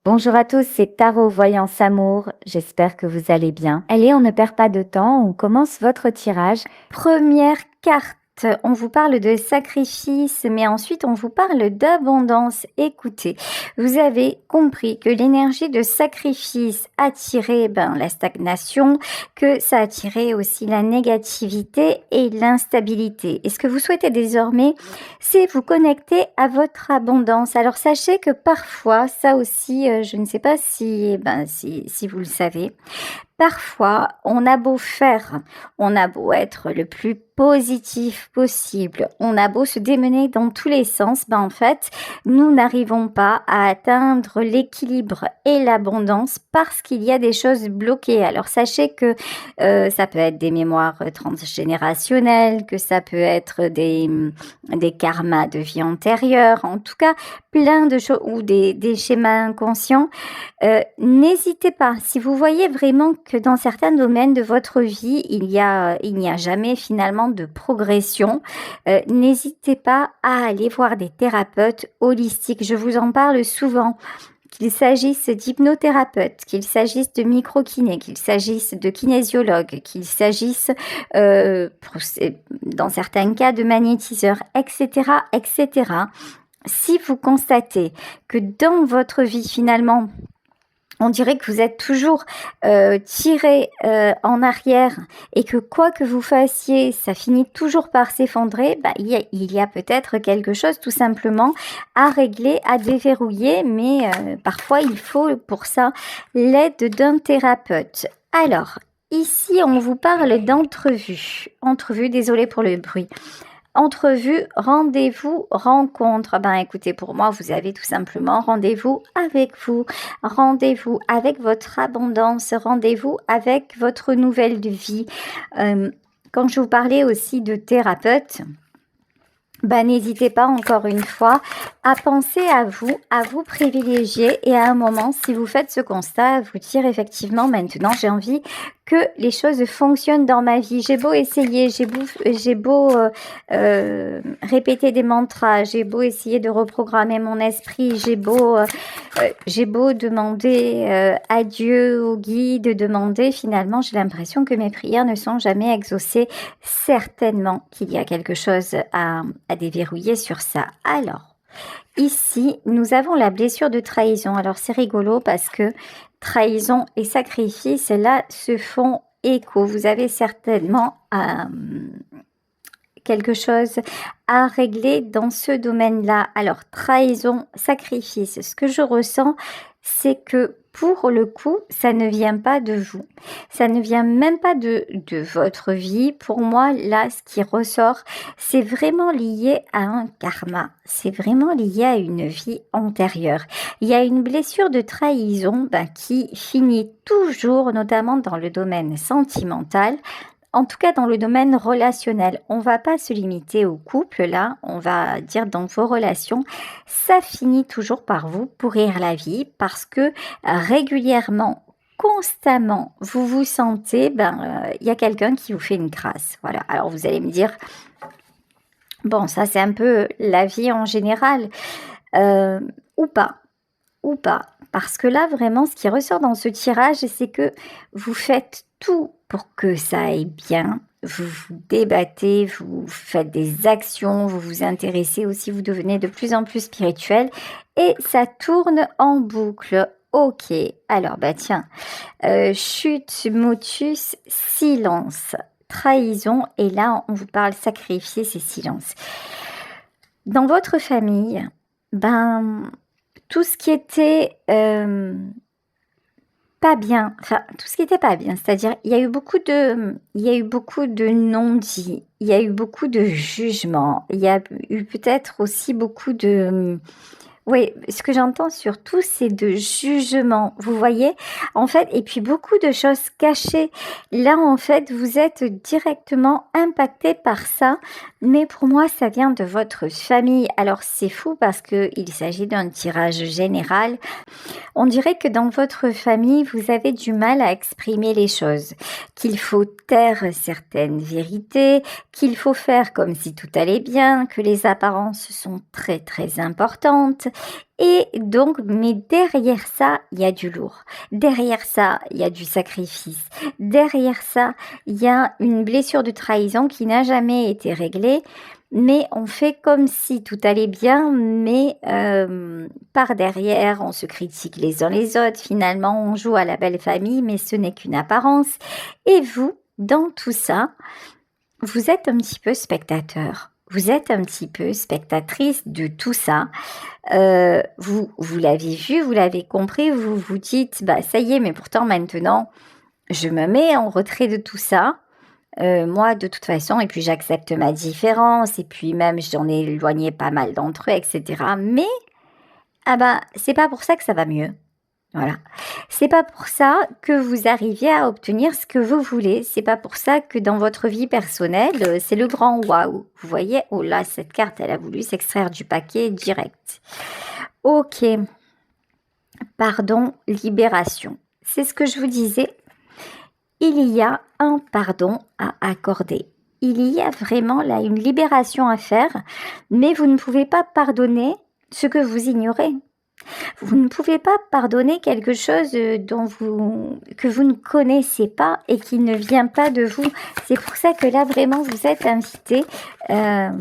Bonjour à tous, c'est Tarot Voyance Amour. J'espère que vous allez bien. Allez, on ne perd pas de temps, on commence votre tirage. Première carte. On vous parle de sacrifice, mais ensuite on vous parle d'abondance. Écoutez, vous avez compris que l'énergie de sacrifice attirait la stagnation, que ça attirait aussi la négativité et l'instabilité. Et ce que vous souhaitez désormais, c'est vous connecter à votre abondance. Alors sachez que parfois, ça aussi, je ne sais pas si vous le savez, parfois, on a beau faire, on a beau être le plus positif possible, on a beau se démener dans tous les sens, en fait, nous n'arrivons pas à atteindre l'équilibre et l'abondance parce qu'il y a des choses bloquées. Alors sachez que ça peut être des mémoires transgénérationnelles, que ça peut être des karmas de vie antérieure, en tout cas plein de choses, ou des schémas inconscients. N'hésitez pas, si vous voyez vraiment que dans certains domaines de votre vie, il n'y a jamais finalement de progression, n'hésitez pas à aller voir des thérapeutes holistiques. Je vous en parle souvent. Qu'il s'agisse d'hypnothérapeutes, qu'il s'agisse de micro-kinés, qu'il s'agisse de kinésiologues, qu'il s'agisse, dans certains cas, de magnétiseurs, etc., etc. Si vous constatez que dans votre vie, finalement, on dirait que vous êtes toujours tiré en arrière et que quoi que vous fassiez, ça finit toujours par s'effondrer, il y a peut-être quelque chose tout simplement à régler, à déverrouiller, mais parfois il faut pour ça l'aide d'un thérapeute. Alors, ici on vous parle d'entrevue. Entrevue, désolée pour le bruit. Entrevue, rendez-vous, rencontre. Écoutez, pour moi, vous avez tout simplement rendez-vous avec vous, rendez-vous avec votre abondance, rendez-vous avec votre nouvelle vie. Quand je vous parlais aussi de thérapeute, n'hésitez pas encore une fois à penser à vous privilégier et à un moment, si vous faites ce constat, vous dire effectivement maintenant j'ai envie que les choses fonctionnent dans ma vie. J'ai beau essayer, j'ai beau répéter des mantras, j'ai beau essayer de reprogrammer mon esprit, j'ai beau demander à Dieu, au guide, demander, finalement j'ai l'impression que mes prières ne sont jamais exaucées. Certainement qu'il y a quelque chose à déverrouiller sur ça. Alors, ici, nous avons la blessure de trahison. Alors, c'est rigolo parce que trahison et sacrifice, là, se font écho. Vous avez certainement quelque chose à régler dans ce domaine-là. Alors, trahison, sacrifice, ce que je ressens, c'est que pour le coup, ça ne vient pas de vous. Ça ne vient même pas de votre vie. Pour moi, là, ce qui ressort, c'est vraiment lié à un karma. C'est vraiment lié à une vie antérieure. Il y a une blessure de trahison qui finit toujours, notamment dans le domaine sentimental, en tout cas dans le domaine relationnel. On va pas se limiter au couple là, on va dire dans vos relations, ça finit toujours par vous pourrir la vie parce que régulièrement, constamment, vous vous sentez, y a quelqu'un qui vous fait une crasse. Voilà. Alors vous allez me dire, bon, ça c'est un peu la vie en général, ou pas. Parce que là, vraiment, ce qui ressort dans ce tirage, c'est que vous faites tout pour que ça aille bien. Vous vous débattez, vous faites des actions, vous vous intéressez aussi, vous devenez de plus en plus spirituel et ça tourne en boucle. Ok, alors tiens, chute, motus, silence, trahison, et là on vous parle sacrifice et silence. Dans votre famille, tout ce qui était pas bien, tout ce qui était pas bien, c'est-à-dire il y a eu beaucoup de non-dits, il y a eu beaucoup de jugements, il y a eu peut-être aussi beaucoup de... Oui, ce que j'entends surtout, c'est de jugement, vous voyez, en fait, et puis beaucoup de choses cachées. Là, en fait, vous êtes directement impacté par ça, mais pour moi, ça vient de votre famille. Alors, c'est fou parce qu'il s'agit d'un tirage général. On dirait que dans votre famille, vous avez du mal à exprimer les choses, qu'il faut taire certaines vérités, qu'il faut faire comme si tout allait bien, que les apparences sont très très importantes, Et donc, mais derrière ça, il y a du lourd. Derrière ça, il y a du sacrifice. Derrière ça, il y a une blessure de trahison qui n'a jamais été réglée. Mais on fait comme si tout allait bien, mais par derrière, on se critique les uns les autres. Finalement, on joue à la belle famille, mais ce n'est qu'une apparence. Et vous, dans tout ça, vous êtes un petit peu spectateur. Vous êtes un petit peu spectatrice de tout ça. Vous l'avez vu, vous l'avez compris, vous vous dites, bah ça y est, mais pourtant maintenant, je me mets en retrait de tout ça. Moi, de toute façon, et puis j'accepte ma différence, et puis même j'en ai éloigné pas mal d'entre eux, etc. Mais, ah bah, c'est pas pour ça que ça va mieux. Voilà. C'est pas pour ça que vous arrivez à obtenir ce que vous voulez. C'est pas pour ça que dans votre vie personnelle, c'est le grand waouh. Vous voyez, oh là, cette carte, elle a voulu s'extraire du paquet direct. Ok. Pardon, libération. C'est ce que je vous disais. Il y a un pardon à accorder. Il y a vraiment là une libération à faire, mais vous ne pouvez pas pardonner ce que vous ignorez. Vous ne pouvez pas pardonner quelque chose que vous ne connaissez pas et qui ne vient pas de vous. C'est pour ça que là, vraiment, vous êtes invité à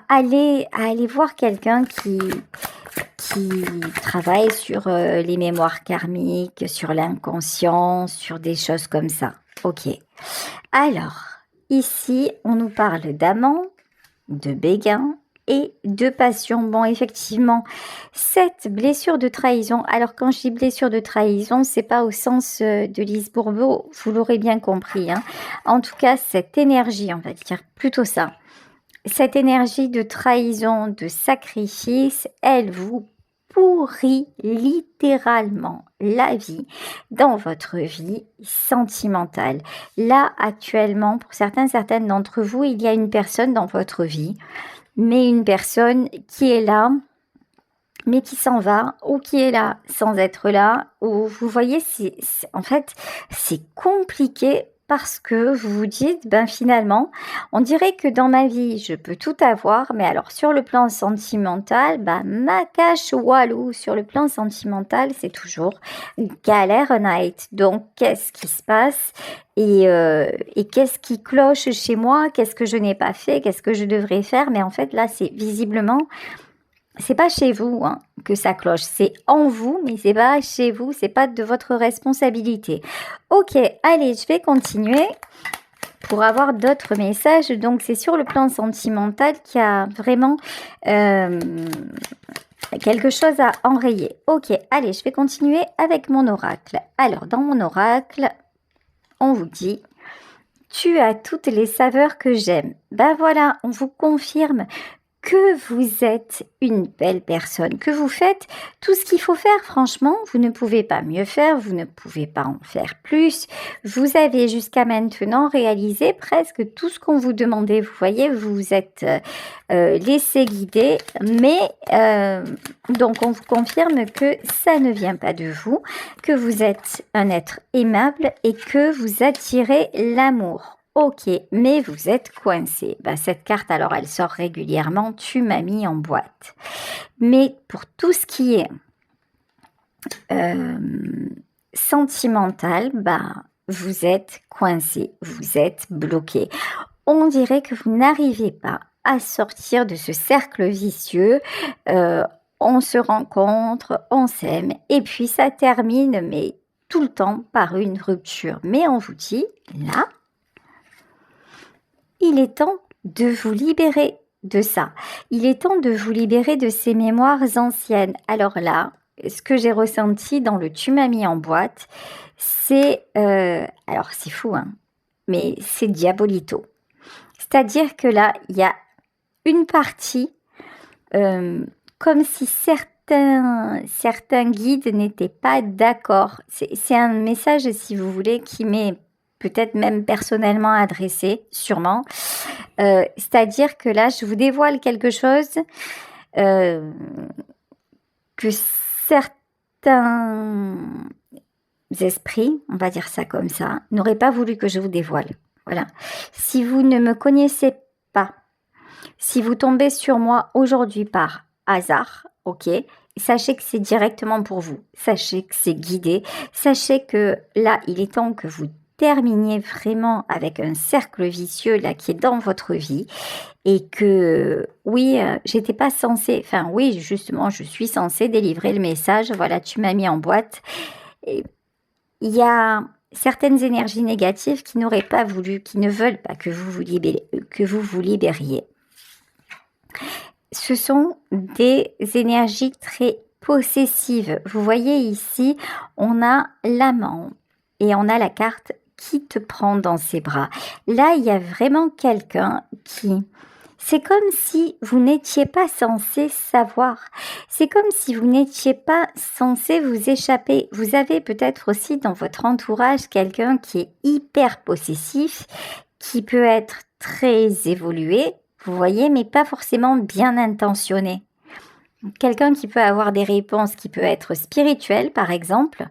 aller voir quelqu'un qui travaille sur les mémoires karmiques, sur l'inconscient, sur des choses comme ça. Ok. Alors, ici, on nous parle d'amant, de béguin et de passion. Bon, effectivement, cette blessure de trahison, alors quand je dis blessure de trahison, c'est pas au sens de Lise Bourbeau, vous l'aurez bien compris. Hein. En tout cas, cette énergie, on va dire plutôt ça, cette énergie de trahison, de sacrifice, elle vous pourrit littéralement la vie dans votre vie sentimentale. Là, actuellement, pour certaines d'entre vous, il y a une personne dans votre vie, mais une personne qui est là, mais qui s'en va, ou qui est là sans être là, ou vous voyez, en fait, c'est compliqué parce que vous vous dites, ben finalement, on dirait que dans ma vie, je peux tout avoir, mais alors sur le plan sentimental, ben ma cache walou, sur le plan sentimental, c'est toujours galère night. Donc, qu'est-ce qui se passe et qu'est-ce qui cloche chez moi? Qu'est-ce que je n'ai pas fait? Qu'est-ce que je devrais faire? Mais en fait, là, c'est visiblement... C'est pas chez vous hein, que ça cloche, c'est en vous, mais c'est pas chez vous, c'est pas de votre responsabilité. Ok, allez, je vais continuer pour avoir d'autres messages. Donc, c'est sur le plan sentimental qu'il y a vraiment quelque chose à enrayer. Ok, allez, je vais continuer avec mon oracle. Alors, dans mon oracle, on vous dit... Tu as toutes les saveurs que j'aime. Ben voilà, on vous confirme que vous êtes une belle personne, que vous faites tout ce qu'il faut faire. Franchement, vous ne pouvez pas mieux faire, vous ne pouvez pas en faire plus. Vous avez jusqu'à maintenant réalisé presque tout ce qu'on vous demandait. Vous voyez, vous vous êtes laissé guider, mais donc on vous confirme que ça ne vient pas de vous, que vous êtes un être aimable et que vous attirez l'amour. Ok, mais vous êtes coincé. Ben, cette carte, alors, elle sort régulièrement. Tu m'as mis en boîte. Mais pour tout ce qui est sentimental, ben, vous êtes coincé. Vous êtes bloqué. On dirait que vous n'arrivez pas à sortir de ce cercle vicieux. On se rencontre, on s'aime, et puis ça termine, mais tout le temps par une rupture. Mais on vous dit, là, il est temps de vous libérer de ça. Il est temps de vous libérer de ces mémoires anciennes. Alors là, ce que j'ai ressenti dans le tu m'as mis en boîte, c'est... alors c'est fou, hein, mais c'est diabolito. C'est-à-dire que là, il y a une partie, comme si certains guides n'étaient pas d'accord. C'est un message, si vous voulez, qui m'est peut-être même personnellement adressé, sûrement. C'est-à-dire que là, je vous dévoile quelque chose que certains esprits, on va dire ça comme ça, n'auraient pas voulu que je vous dévoile. Voilà. Si vous ne me connaissez pas, si vous tombez sur moi aujourd'hui par hasard, ok? Sachez que c'est directement pour vous. Sachez que c'est guidé. Sachez que là, il est temps que vous terminiez vraiment avec un cercle vicieux là qui est dans votre vie et que oui, j'étais pas censée, enfin oui, justement, je suis censée délivrer le message. Voilà, tu m'as mis en boîte. Et il y a certaines énergies négatives qui n'auraient pas voulu, qui ne veulent pas que vous vous libériez. Ce sont des énergies très possessives. Vous voyez ici, on a l'amant et on a la carte qui te prend dans ses bras. Là, il y a vraiment quelqu'un qui... C'est comme si vous n'étiez pas censé savoir. C'est comme si vous n'étiez pas censé vous échapper. Vous avez peut-être aussi dans votre entourage quelqu'un qui est hyper possessif, qui peut être très évolué, vous voyez, mais pas forcément bien intentionné. Quelqu'un qui peut avoir des réponses qui peut être spirituelles, par exemple,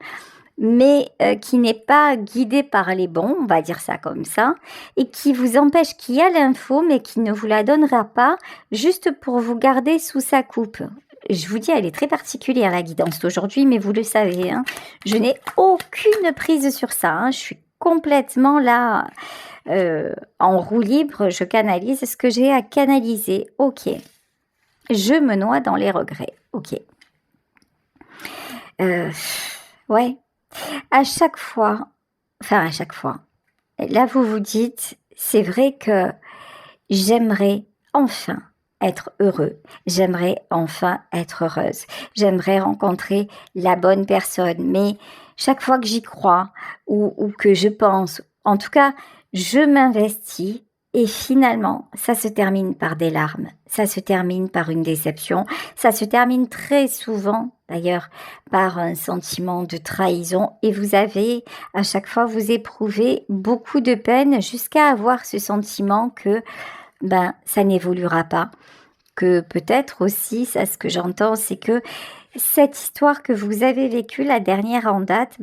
mais qui n'est pas guidé par les bons, on va dire ça comme ça, et qui vous empêche, qui a l'info, mais qui ne vous la donnera pas, juste pour vous garder sous sa coupe. Je vous dis, elle est très particulière, la guidance d'aujourd'hui, mais vous le savez, hein, je n'ai aucune prise sur ça, hein, je suis complètement là, en roue libre, je canalise ce que j'ai à canaliser, ok. Je me noie dans les regrets, ok. Ouais. À chaque fois, là vous vous dites, c'est vrai que j'aimerais enfin être heureux, j'aimerais enfin être heureuse, j'aimerais rencontrer la bonne personne, mais chaque fois que j'y crois ou que je pense, en tout cas, je m'investis et finalement, ça se termine par des larmes, ça se termine par une déception, ça se termine très souvent d'ailleurs par un sentiment de trahison et vous avez à chaque fois vous éprouvez beaucoup de peine jusqu'à avoir ce sentiment que ça n'évoluera pas, que peut-être aussi, ça ce que j'entends, c'est que cette histoire que vous avez vécue, la dernière en date,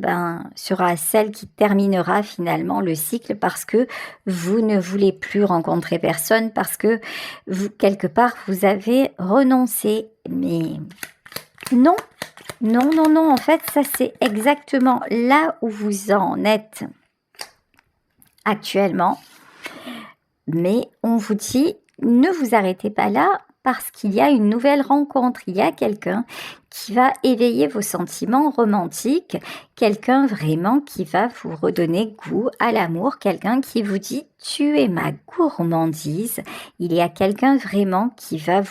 sera celle qui terminera finalement le cycle parce que vous ne voulez plus rencontrer personne, parce que vous, quelque part, vous avez renoncé. Mais non, non, non, non, en fait, ça c'est exactement là où vous en êtes actuellement. Mais on vous dit, ne vous arrêtez pas là parce qu'il y a une nouvelle rencontre, il y a quelqu'un qui va éveiller vos sentiments romantiques, quelqu'un vraiment qui va vous redonner goût à l'amour, quelqu'un qui vous dit « tu es ma gourmandise », il y a quelqu'un vraiment qui va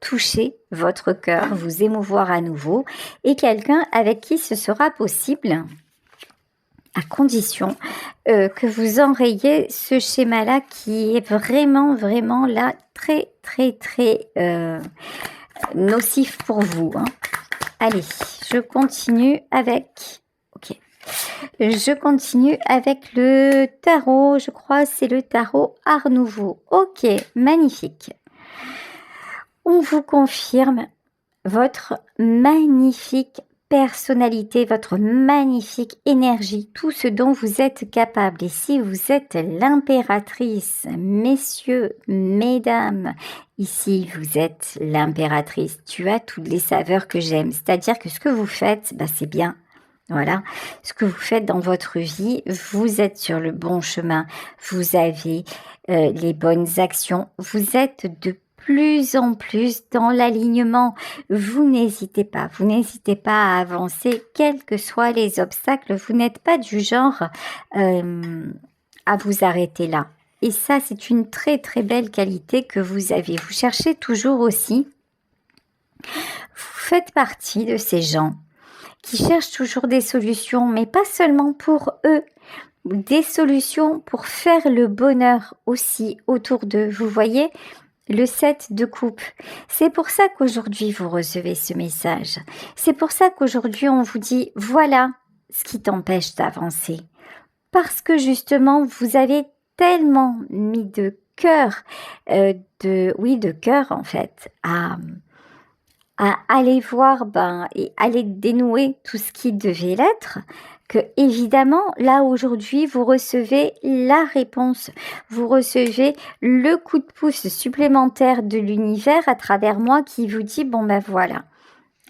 toucher votre cœur, vous émouvoir à nouveau, et quelqu'un avec qui ce sera possible à condition que vous enrayiez ce schéma-là qui est vraiment, vraiment là très, très, très nocif pour vous. Hein. Allez, je continue avec... Ok. Je continue avec le tarot, je crois c'est le tarot Art Nouveau. Ok, magnifique. On vous confirme votre magnifique personnalité, votre magnifique énergie, tout ce dont vous êtes capable. Et si vous êtes l'impératrice, messieurs, mesdames, ici vous êtes l'impératrice, tu as toutes les saveurs que j'aime. C'est-à-dire que ce que vous faites, c'est bien. Voilà, ce que vous faites dans votre vie, vous êtes sur le bon chemin, vous avez les bonnes actions, vous êtes de plus en plus dans l'alignement. Vous n'hésitez pas à avancer, quels que soient les obstacles. Vous n'êtes pas du genre à vous arrêter là. Et ça, c'est une très très belle qualité que vous avez. Vous cherchez toujours aussi. Vous faites partie de ces gens qui cherchent toujours des solutions, mais pas seulement pour eux. Des solutions pour faire le bonheur aussi autour d'eux. Vous voyez ? Le 7 de coupe. C'est pour ça qu'aujourd'hui vous recevez ce message. C'est pour ça qu'aujourd'hui on vous dit voilà ce qui t'empêche d'avancer. Parce que justement vous avez tellement mis de cœur, de cœur en fait, à aller voir et aller dénouer tout ce qui devait l'être, que évidemment, là aujourd'hui, vous recevez la réponse, vous recevez le coup de pouce supplémentaire de l'univers à travers moi qui vous dit, bon ben voilà,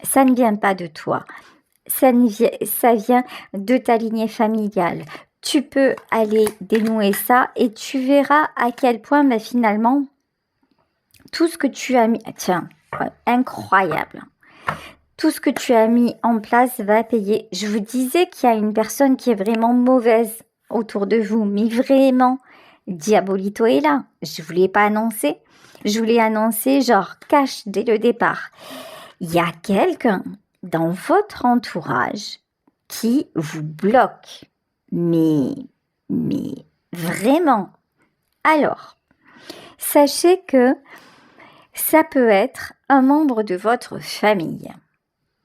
ça ne vient pas de toi, ça vient de ta lignée familiale. Tu peux aller dénouer ça et tu verras à quel point ben, finalement, tout ce que tu as mis, tiens, incroyable. Tout ce que tu as mis en place va payer. Je vous disais qu'il y a une personne qui est vraiment mauvaise autour de vous, mais vraiment, Diabolito est là. Je ne vous l'ai pas annoncé. Je vous l'ai annoncé genre cash dès le départ. Il y a quelqu'un dans votre entourage qui vous bloque. Mais vraiment. Alors, sachez que ça peut être un membre de votre famille.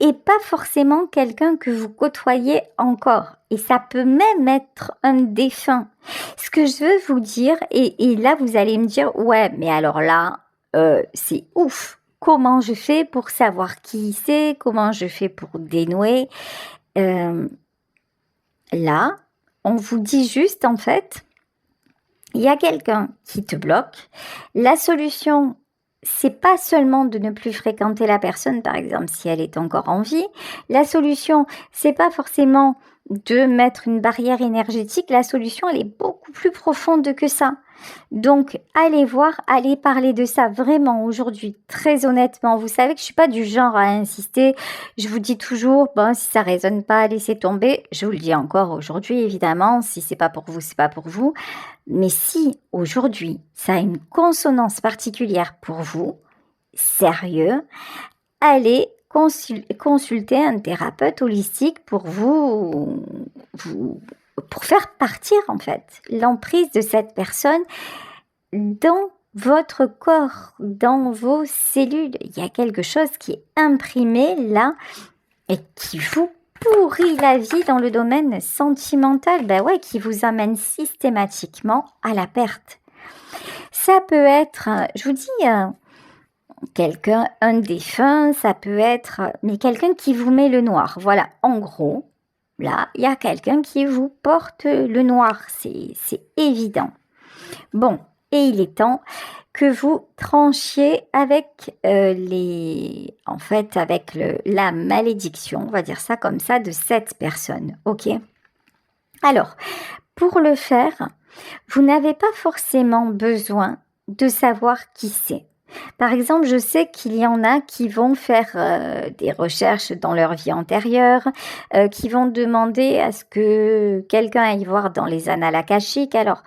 Et pas forcément quelqu'un que vous côtoyez encore. Et ça peut même être un défunt. Ce que je veux vous dire, et là vous allez me dire, ouais, mais alors là, c'est ouf. Comment je fais pour savoir qui c'est? Comment je fais pour dénouer? Là, on vous dit juste, en fait, il y a quelqu'un qui te bloque. La solution, c'est pas seulement de ne plus fréquenter la personne, par exemple, si elle est encore en vie. La solution, c'est pas forcément de mettre une barrière énergétique. La solution, elle est beaucoup plus profonde que ça. Donc, allez voir, allez parler de ça vraiment aujourd'hui, très honnêtement. Vous savez que je suis pas du genre à insister. Je vous dis toujours, bon, si ça résonne pas, laissez tomber. Je vous le dis encore aujourd'hui, évidemment. Si c'est pas pour vous, c'est pas pour vous. Mais si aujourd'hui, ça a une consonance particulière pour vous, sérieux, allez consulter un thérapeute holistique pour pour faire partir en fait l'emprise de cette personne dans votre corps, dans vos cellules. Il y a quelque chose qui est imprimé là et qui vous pourrit la vie dans le domaine sentimental, ben ouais, qui vous amène systématiquement à la perte. Ça peut être, je vous dis, quelqu'un, un défunt, ça peut être, mais quelqu'un qui vous met le noir. Voilà, en gros, là, il y a quelqu'un qui vous porte le noir, c'est évident. Bon, et il est temps que vous tranchiez avec la malédiction, on va dire ça comme ça, de cette personne, ok? Alors, pour le faire, vous n'avez pas forcément besoin de savoir qui c'est. Par exemple, je sais qu'il y en a qui vont faire des recherches dans leur vie antérieure, qui vont demander à ce que quelqu'un aille voir dans les annales akashiques. Alors,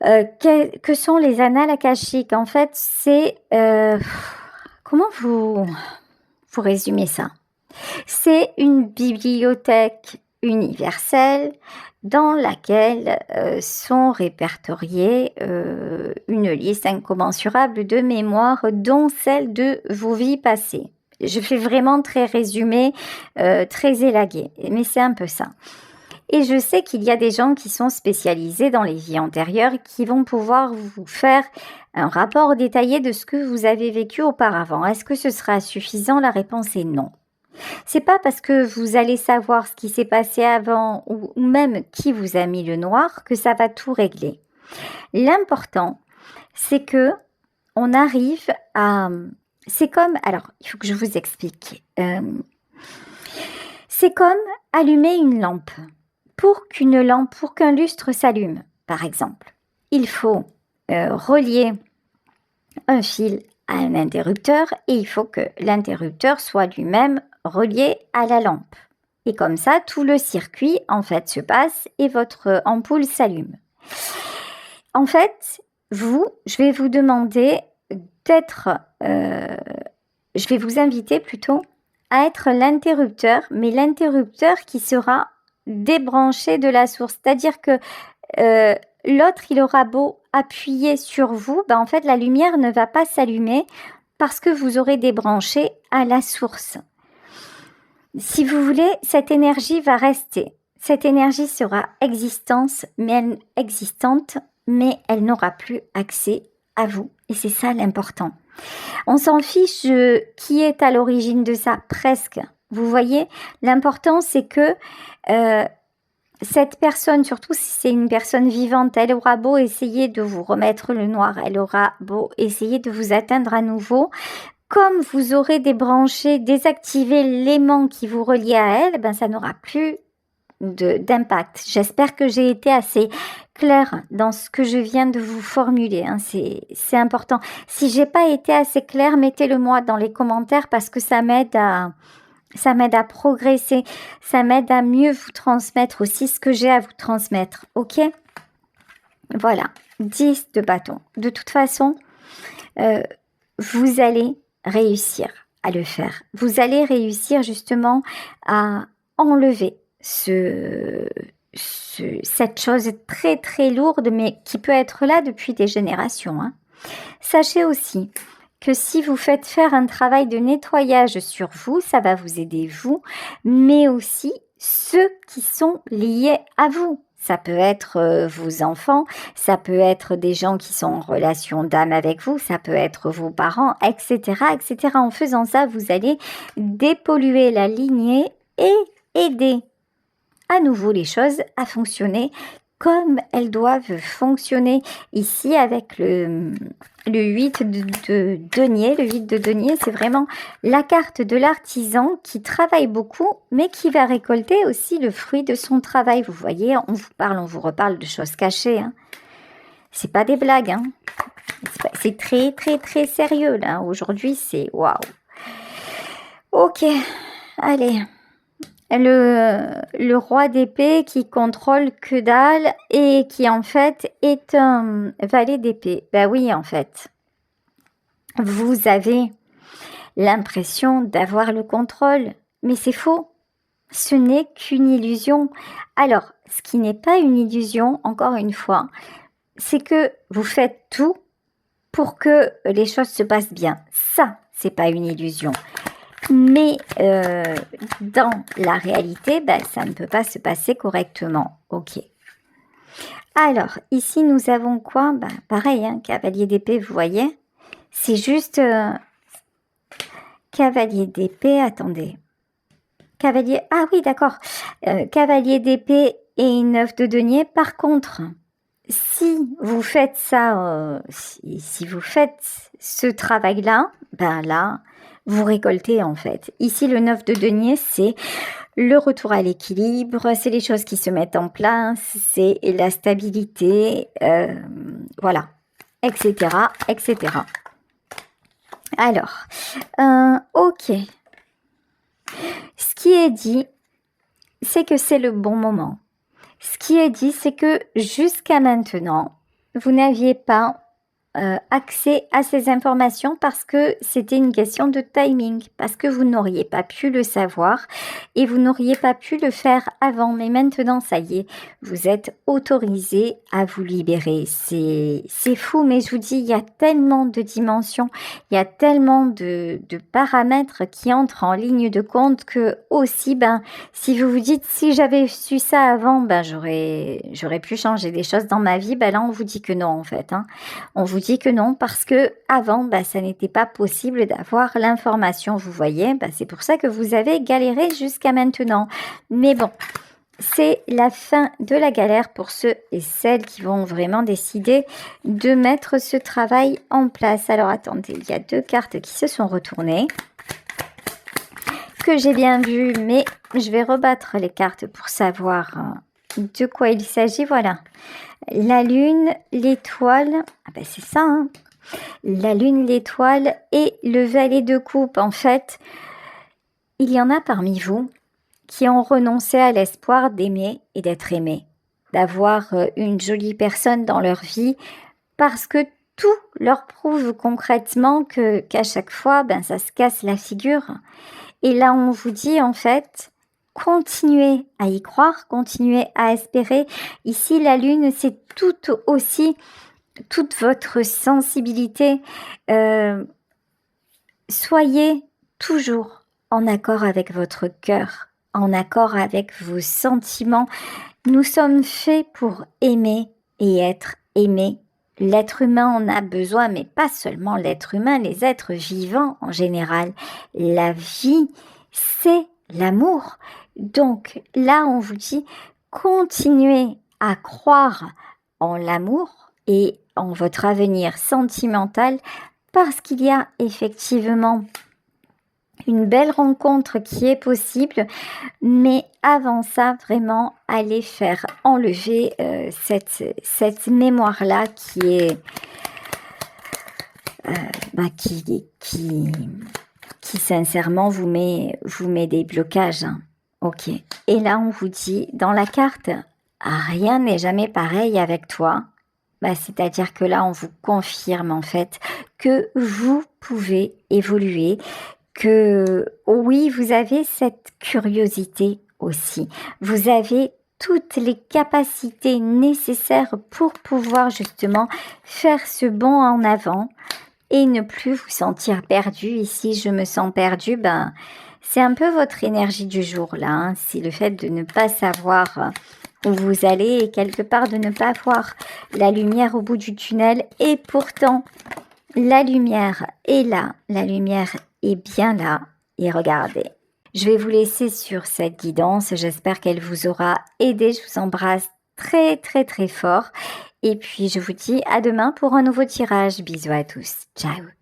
que sont les annales akashiques? En fait, c'est... comment vous résumez ça? C'est une bibliothèque universelle dans laquelle sont répertoriées une liste incommensurable de mémoires, dont celle de vos vies passées. Je fais vraiment très résumé, très élagué, mais c'est un peu ça. Et je sais qu'il y a des gens qui sont spécialisés dans les vies antérieures qui vont pouvoir vous faire un rapport détaillé de ce que vous avez vécu auparavant. Est-ce que ce sera suffisant? La réponse est non. C'est pas parce que vous allez savoir ce qui s'est passé avant ou même qui vous a mis le noir que ça va tout régler. L'important, c'est que on arrive à... C'est comme... Alors, il faut que je vous explique. C'est comme allumer une lampe. Pour qu'un lustre s'allume, par exemple, il faut relier un fil à un interrupteur et il faut que l'interrupteur soit lui-même relié à la lampe. Et comme ça, tout le circuit, en fait, se passe et votre ampoule s'allume. En fait, je vais vous demander je vais vous inviter plutôt à être l'interrupteur, mais l'interrupteur qui sera débranché de la source. C'est-à-dire que l'autre, il aura beau appuyer sur vous, en fait, la lumière ne va pas s'allumer parce que vous aurez débranché à la source. Si vous voulez, cette énergie va rester. Cette énergie sera existante, mais elle n'aura plus accès à vous. Et c'est ça l'important. On s'en fiche qui est à l'origine de ça, presque. Vous voyez, l'important c'est que cette personne, surtout si c'est une personne vivante, elle aura beau essayer de vous remettre le noir, elle aura beau essayer de vous atteindre à nouveau, comme vous aurez débranché, désactivé l'aimant qui vous reliait à elle, ben ça n'aura plus d'impact. J'espère que j'ai été assez claire dans ce que je viens de vous formuler, hein. C'est important. Si j'ai pas été assez claire, mettez-le moi dans les commentaires parce que ça m'aide à progresser, ça m'aide à mieux vous transmettre aussi ce que j'ai à vous transmettre, ok? Voilà, 10 de bâton. De toute façon, vous allez réussir à le faire. Vous allez réussir justement à enlever cette chose très très lourde, mais qui peut être là depuis des générations, hein. Sachez aussi que si vous faites faire un travail de nettoyage sur vous, ça va vous aider vous, mais aussi ceux qui sont liés à vous. Ça peut être vos enfants, ça peut être des gens qui sont en relation d'âme avec vous, ça peut être vos parents, etc., etc. En faisant ça, vous allez dépolluer la lignée et aider à nouveau les choses à fonctionner comme elles doivent fonctionner. Ici, avec le 8 de denier, le 8 de denier, c'est vraiment la carte de l'artisan qui travaille beaucoup, mais qui va récolter aussi le fruit de son travail. Vous voyez, on vous reparle de choses cachées, hein. C'est pas des blagues, hein. C'est très, très, très sérieux, là. Aujourd'hui, c'est waouh. Ok, allez. Le roi d'épée qui contrôle que dalle et qui en fait est un valet d'épée. Ben oui, en fait, vous avez l'impression d'avoir le contrôle, mais c'est faux. Ce n'est qu'une illusion. Alors, ce qui n'est pas une illusion, encore une fois, c'est que vous faites tout pour que les choses se passent bien. Ça, c'est pas une illusion. Mais dans la réalité, ben, ça ne peut pas se passer correctement. Ok. Alors, ici, nous avons quoi? Ben, pareil, hein, cavalier d'épée, vous voyez? C'est juste cavalier d'épée, attendez. Cavalier, ah oui, d'accord. Cavalier d'épée et 9 de denier. Par contre, si vous faites ça, si vous faites ce travail-là, ben là, vous récoltez en fait. Ici, le 9 de denier, c'est le retour à l'équilibre, c'est les choses qui se mettent en place, c'est la stabilité, voilà, etc., etc. Alors, ok. Ce qui est dit, c'est que c'est le bon moment. Ce qui est dit, c'est que jusqu'à maintenant, vous n'aviez pas accès à ces informations parce que c'était une question de timing, parce que vous n'auriez pas pu le savoir et vous n'auriez pas pu le faire avant. Mais maintenant, ça y est, vous êtes autorisé à vous libérer. C'est fou, mais je vous dis, il y a tellement de dimensions, il y a tellement de paramètres qui entrent en ligne de compte que aussi, ben, si vous vous dites, si j'avais su ça avant, ben, j'aurais pu changer des choses dans ma vie, ben là, on vous dit que non, en fait, hein. On vous dit que non parce que avant, bah, ça n'était pas possible d'avoir l'information. Vous voyez, bah, c'est pour ça que vous avez galéré jusqu'à maintenant. Mais bon, c'est la fin de la galère pour ceux et celles qui vont vraiment décider de mettre ce travail en place. Alors attendez, il y a 2 cartes qui se sont retournées que j'ai bien vues, mais je vais rebattre les cartes pour savoir de quoi il s'agit. Voilà. La lune, l'étoile, ah ben c'est ça, hein. La lune, l'étoile et le valet de coupe. En fait, il y en a parmi vous qui ont renoncé à l'espoir d'aimer et d'être aimé, d'avoir une jolie personne dans leur vie parce que tout leur prouve concrètement qu'à chaque fois, ben, ça se casse la figure. Et là, on vous dit en fait, continuez à y croire, continuez à espérer. Ici, la lune, c'est tout aussi toute votre sensibilité. Soyez toujours en accord avec votre cœur, en accord avec vos sentiments. Nous sommes faits pour aimer et être aimés. L'être humain en a besoin, mais pas seulement l'être humain, les êtres vivants en général. La vie, c'est l'amour. Donc là, on vous dit, continuez à croire en l'amour et en votre avenir sentimental parce qu'il y a effectivement une belle rencontre qui est possible, mais avant ça, vraiment, allez faire enlever cette mémoire-là qui est qui sincèrement vous met des blocages. Hein. Ok. Et là, on vous dit, dans la carte, rien n'est jamais pareil avec toi. C'est-à-dire que là, on vous confirme en fait que vous pouvez évoluer, que oui, vous avez cette curiosité aussi. Vous avez toutes les capacités nécessaires pour pouvoir justement faire ce bond en avant et ne plus vous sentir perdu. Ici, je me sens perdu, c'est un peu votre énergie du jour là. Hein. C'est le fait de ne pas savoir où vous allez et quelque part de ne pas voir la lumière au bout du tunnel. Et pourtant, la lumière est là, la lumière est bien là. Et regardez, je vais vous laisser sur cette guidance. J'espère qu'elle vous aura aidé. Je vous embrasse très très très fort. Et puis je vous dis à demain pour un nouveau tirage. Bisous à tous. Ciao.